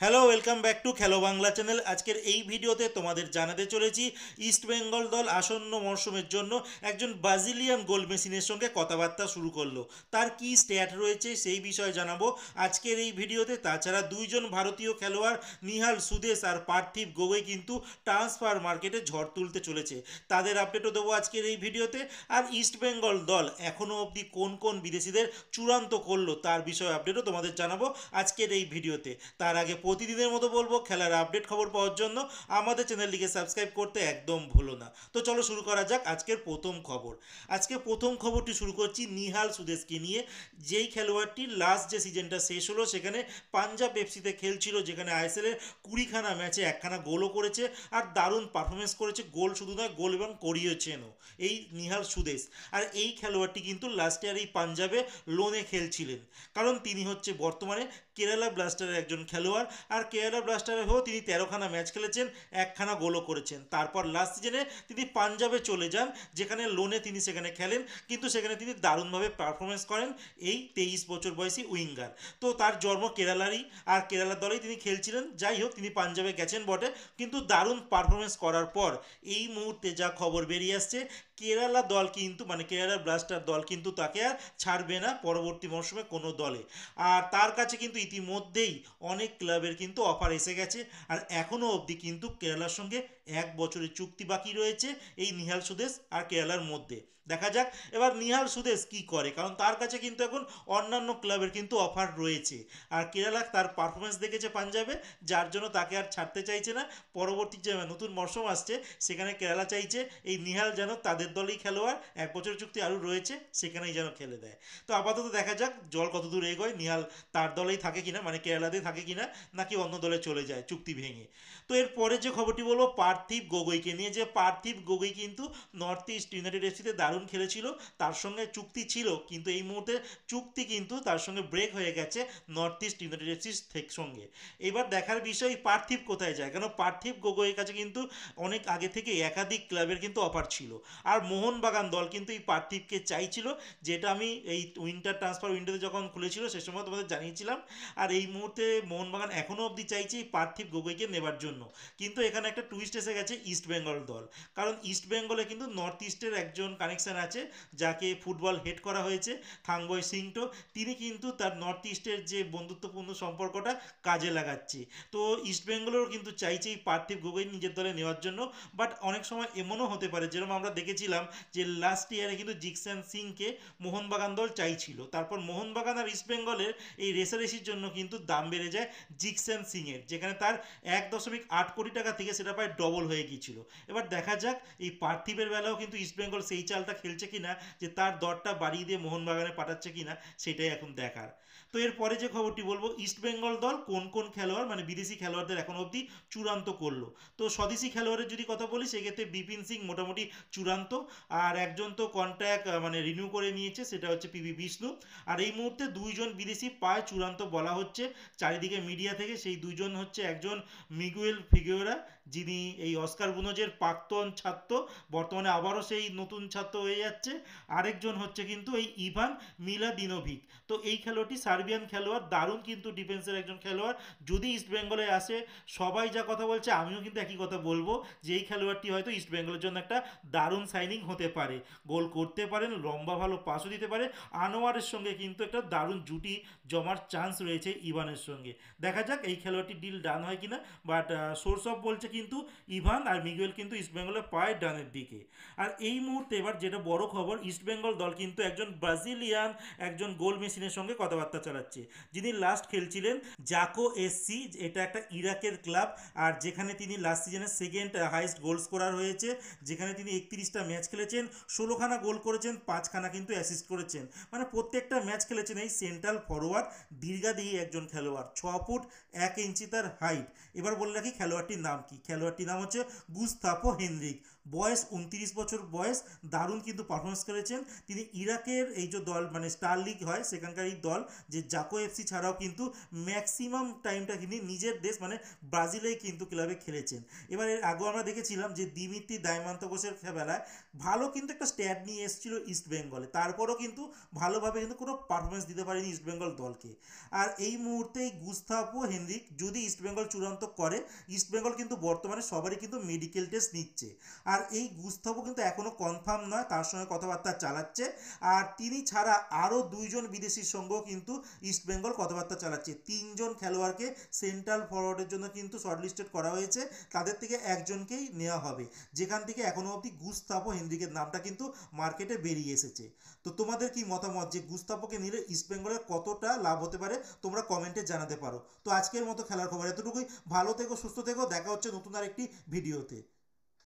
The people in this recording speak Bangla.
হ্যালো, ওয়েলকাম ব্যাক টু খেলো বাংলা চ্যানেল। আজকের এই ভিডিওতে তোমাদের জানাতে চলেছি ইস্ট বেঙ্গল দল আসন্ন মরশুমের জন্য একজন ব্রাজিলিয়ান গোল মেশিনের সঙ্গে কথাবার্তা শুরু করলো। তার কি স্ট্যাট রয়েছে সেই বিষয়ে জানাবো আজকের এই ভিডিওতে। তাছাড়া দুইজন ভারতীয় খেলোয়াড় নিহাল সুদেশ আর পার্থিব গগৈ কিন্তু ট্রান্সফার মার্কেটে ঝড় তুলতে চলেছে, তাদের আপডেটও দেবো আজকের এই ভিডিওতে। আর ইস্ট বেঙ্গল দল এখনও অবধি কোন কোন বিদেশিদের চূড়ান্ত করলো তার বিষয়ে আপডেটও তোমাদের জানাবো আজকের এই ভিডিওতে। তার আগে প্রতিদিনের মতো বলবো, খেলার আপডেট খবর পাওয়ার জন্য আমাদের চ্যানেলটিকে সাবস্ক্রাইব করতে একদম ভুলো না। তো চলো শুরু করা যাক আজকের প্রথম খবর। আজকে প্রথম খবরটি শুরু করছি নিহাল সুদেশকে নিয়ে। যেই খেলোয়াড়টি লাস্ট যে সিজনটা শেষ হলো সেখানে পাঞ্জাব এফসিতে খেলছিল, যেখানে আইএসএল এর 20খানা ম্যাচে একখানা গোলও করেছে আর দারুণ পারফরমেন্স করেছে। গোল শুধু নয়, গোল এবং করিয়েছেনও এই নিহাল সুদেশ। আর এই খেলোয়াড়টি কিন্তু লাস্ট ইয়ার এই পাঞ্জাবে লোনে খেলছিলেন, কারণ তিনি হচ্ছে বর্তমানে কেরালা ব্লাস্টারের একজন খেলোয়াড়। আর কেরালা ব্লাস্টারের হয়েও তিনি 13খানা ম্যাচ খেলেছেন, একখানা গোলও করেছেন। তারপর লাস্ট সিজনে তিনি পাঞ্জাবে চলে যান, যেখানে লোনে তিনি সেখানে খেলেন, কিন্তু সেখানে তিনি দারুণভাবে পারফরমেন্স করেন এই 23 বছর বয়সী উইঙ্গার। তো তার জন্ম কেরালারই, আর কেরালার দলেই তিনি খেলছিলেন। যাই হোক, তিনি পাঞ্জাবে গেছেন বটে, কিন্তু দারুণ পারফরমেন্স করার পর এই মুহূর্তে যা খবর বেরিয়ে আসছে, কেরালা দল কিন্তু মানে কেরালা ব্লাস্টার দল কিন্তু তাকে আর ছাড়বে না পরবর্তী মরশুমে কোনো দলে। আর তার কাছে কিন্তু ইতিমধ্যেই অনেক ক্লাবের কিন্তু অফার এসে গেছে। আর এখনও অবধি কিন্তু কেরালার সঙ্গে 1 বছরের চুক্তি বাকি রয়েছে এই নিহাল সুদেশ আর কেরালার মধ্যে। দেখা যাক এবার নিহাল সুদেশ কি করে, কারণ তার কাছে কিন্তু এখন অন্যান্য ক্লাবের কিন্তু অফার রয়েছে। আর কেরালা তার পারফরমেন্স দেখেছে পাঞ্জাবে, যার জন্য তাকে আর ছাড়তে চাইছে না। পরবর্তী যে নতুন মরশুম আসছে সেখানে কেরালা চাইছে এই নিহাল যেন তাদের দলেই খেলোয়াড়, 1 বছরের চুক্তি আরও রয়েছে, সেখানেই যেন খেলে দেয়। তো আপাতত দেখা যাক জল কত দূর এগোয়, নিহাল তার দলেই থাকে কিনা, মানে কেরালাতে থাকে কিনা, নাকি অন্য দলে চলে যায় চুক্তি ভেঙে। তো এরপরে যে খবরটি বলবো পার্থিব গগৈকে নিয়ে, যে পার্থিব গগৈ কিন্তু নর্থ ইস্ট ইউনাইটেড এফসিতে দারুণ খেলেছিল, তার সঙ্গে চুক্তি ছিল, কিন্তু এই মুহূর্তে চুক্তি কিন্তু তার সঙ্গে ব্রেক হয়ে গেছে নর্থ ইস্ট ইউনাইটেড এফসির সঙ্গে। এবার দেখার বিষয় পার্থিব কোথায় যায়, কেন পার্থিব গগৈয়ের কাছে কিন্তু অনেক আগে থেকে একাধিক ক্লাবের কিন্তু অফার ছিল। আর মোহনবাগান দল কিন্তু এই পার্থিবকে চাইছিল, যেটা আমি এই উইন্টার ট্রান্সফার উইন্ডোতে যখন খুলেছিল সে সময় তোমাদের জানিয়েছিলাম। আর এই মুহূর্তে মোহনবাগান এখনও অবধি চাইছে এই পার্থিব গগৈকে নেবার জন্য। কিন্তু এখানে একটা টুইস্ট এসে গেছে ইস্ট বেঙ্গল দল, কারণ ইস্ট বেঙ্গলে কিন্তু নর্থ ইস্টের একজন কানেকশন আছে, যাকে ফুটবল হেড করা হয়েছে থাংবয় সিংটো। তিনি কিন্তু তার নর্থ ইস্টের যে বন্ধুত্বপূর্ণ সম্পর্কটা কাজে লাগাচ্ছে। তো ইস্ট বেঙ্গলেরও কিন্তু চাইছে এই পার্থিব গগৈ নিজের দলে নেওয়ার জন্য। বাট অনেক সময় এমনও হতে পারে, যেরকম আমরা দেখেছিলাম যে লাস্ট ইয়ারে কিন্তু জিকসেন সিংকে মোহনবাগান দল চাইছিল, তারপর মোহনবাগান আর ইস্ট বেঙ্গলের এই রেসারেসির জন্য কিন্তু দাম বেড়ে যায় জিকসেন সিংয়ের, যেখানে তার 1.8 কোটি টাকা থেকে সেটা প্রায় ডবল হয়ে গিয়েছিল। এবার দেখা যাক এই পার্থিবের বেলাও কিন্তু ইস্ট বেঙ্গল সেই চালটা খেলছে কিনা, যে তার দরটা বাড়িয়ে দিয়ে মোহনবাগানে পাঠাচ্ছে কিনা, সেটাই এখন দেখার। তো এরপরে যে খবরটি বলবো, ইস্ট বেঙ্গল দল কোন কোন খেলোয়াড় মানে বিদেশি খেলোয়াড়দের এখন অবধি চূড়ান্ত করলো। তো স্বদেশি খেলোয়াড়ের যদি কথা বলি, সেক্ষেত্রে বিপিন সিং মোটামুটি চূড়ান্ত। আর একজন তো কন্ট্রাক্ট মানে রিনিউ করে নিয়েছে, সেটা হচ্ছে পিবি বিষ্ণু। আর এই মুহূর্তে দুইজন বিদেশি পায় চূড়ান্ত বলা হচ্ছে চারিদিকে মিডিয়া থেকে। সেই দুইজন হচ্ছে একজন মিগুয়েল ফিগুয়েরা, যিনি এই অস্কার বুনোজের প্রাক্তন ছাত্র, বর্তমানে আবারও সেই নতুন ছাত্র হয়ে যাচ্ছে। আরেকজন হচ্ছে কিন্তু এই ইভান মিলাদিনোভিক। তো এই খেলোয়াড়টি সার্বিয়ান খেলোয়াড়, দারুণ কিন্তু ডিফেন্সের একজন খেলোয়াড়। যদি ইস্ট বেঙ্গলে আসে, সবাই যা কথা বলছে আমিও কিন্তু একই কথা বলবো, যে এই খেলোয়াড়টি হয়তো ইস্ট বেঙ্গলের জন্য একটা দারুণ সাইনিং হতে পারে। গোল করতে পারেন, লম্বা ভালো পাসও দিতে পারে। আনোয়ারের সঙ্গে কিন্তু একটা দারুণ জুটি জমার চান্স রয়েছে ইভানের সঙ্গে। দেখা যাক এই খেলোয়াড়টি ডিল ডান হয় কিনা। বাট সোর্স অফ বলছে কিন্তু ইভান আর মিগুয়েল কিন্তু ইস্ট বেঙ্গলের পায় ডানের দিকে। আর এই মুহূর্তে এবার যেটা বড় খবর, ইস্ট বেঙ্গল দল কিন্তু একজন ব্রাজিলিয়ান একজন গোল মেশিনের সঙ্গে কথাবার্তা চালাচ্ছে, যিনি লাস্ট খেলছিলেন জাকো এসসি। এটা একটা ইরাকের ক্লাব, আর যেখানে তিনি লাস্ট সিজনের সেকেন্ড হাইয়েস্ট গোল স্কোরার হয়েছে, যেখানে তিনি 31টা ম্যাচ খেলেছেন, 16খানা গোল করেছেন, 5খানা কিন্তু অ্যাসিস্ট করেছেন। মানে প্রত্যেকটা ম্যাচ খেলেছেন। এই সেন্ট্রাল ফরওয়ার্ড দীর্ঘাদেহী একজন খেলোয়াড়, 6 ফুট 1 ইঞ্চি তার হাইট। এবার বলে রাখি খেলোয়াড়টির নাম কি, খেলোয়াড়টির নাম হচ্ছে গুস্তাফো হেনরিক। বয়স 29 বছর বয়স, দারুণ কিন্তু পারফরমেন্স করেছেন তিনি। ইরাকের এই যে দল মানে স্টার লিগ হয় সেখানকার এই দল যে জাকো এফসি ছাড়াও কিন্তু ম্যাক্সিমাম টাইমটা কিন্তু নিজের দেশ মানে ব্রাজিলেই কিন্তু ক্লাবে খেলেছেন। এবার এর আগেও আমরা দেখেছিলাম যে দিমিত্রি দাইমান্তোসের বেলায় ভালো কিন্তু একটা স্ট্যাট নিয়ে এসেছিল ইস্ট বেঙ্গলে, তারপরও কিন্তু ভালোভাবে কিন্তু কোনো পারফরমেন্স দিতে পারেনি ইস্ট বেঙ্গল দলকে। আর এই মুহূর্তে এই গুস্তাভো হেনরিক যদি ইস্ট বেঙ্গল চূড়ান্ত করে, ইস্ট বেঙ্গল কিন্তু বর্তমানে সবারই কিন্তু মেডিকেল টেস্ট নিচ্ছে। আর এই গুস্তাভো কিন্তু এখনও কনফার্ম নয়, তার সঙ্গে কথাবার্তা চালাচ্ছে। আর তিনি ছাড়া আরও দুইজন বিদেশির সঙ্গেও কিন্তু ইস্ট বেঙ্গল কথাবার্তা চালাচ্ছে। তিনজন খেলোয়াড়কে সেন্ট্রাল ফরওয়ার্ডের জন্য কিন্তু শর্টলিস্টেড করা হয়েছে, তাদের থেকে একজনকেই নেওয়া হবে, যেখান থেকে এখনও অবধি গুস্তাভো হেনরিকের নামটা কিন্তু মার্কেটে বেরিয়ে এসেছে। তো তোমাদের কি মতামত যে গুস্তাভোকে নিলে ইস্ট বেঙ্গলের কতটা লাভ হতে পারে, তোমরা কমেন্টে জানাতে পারো। তো আজকের মতো খেলার খবর এতটুকুই। ভালো থেকো, সুস্থ থেকো, দেখা হচ্ছে নতুন আরেকটি ভিডিওতে।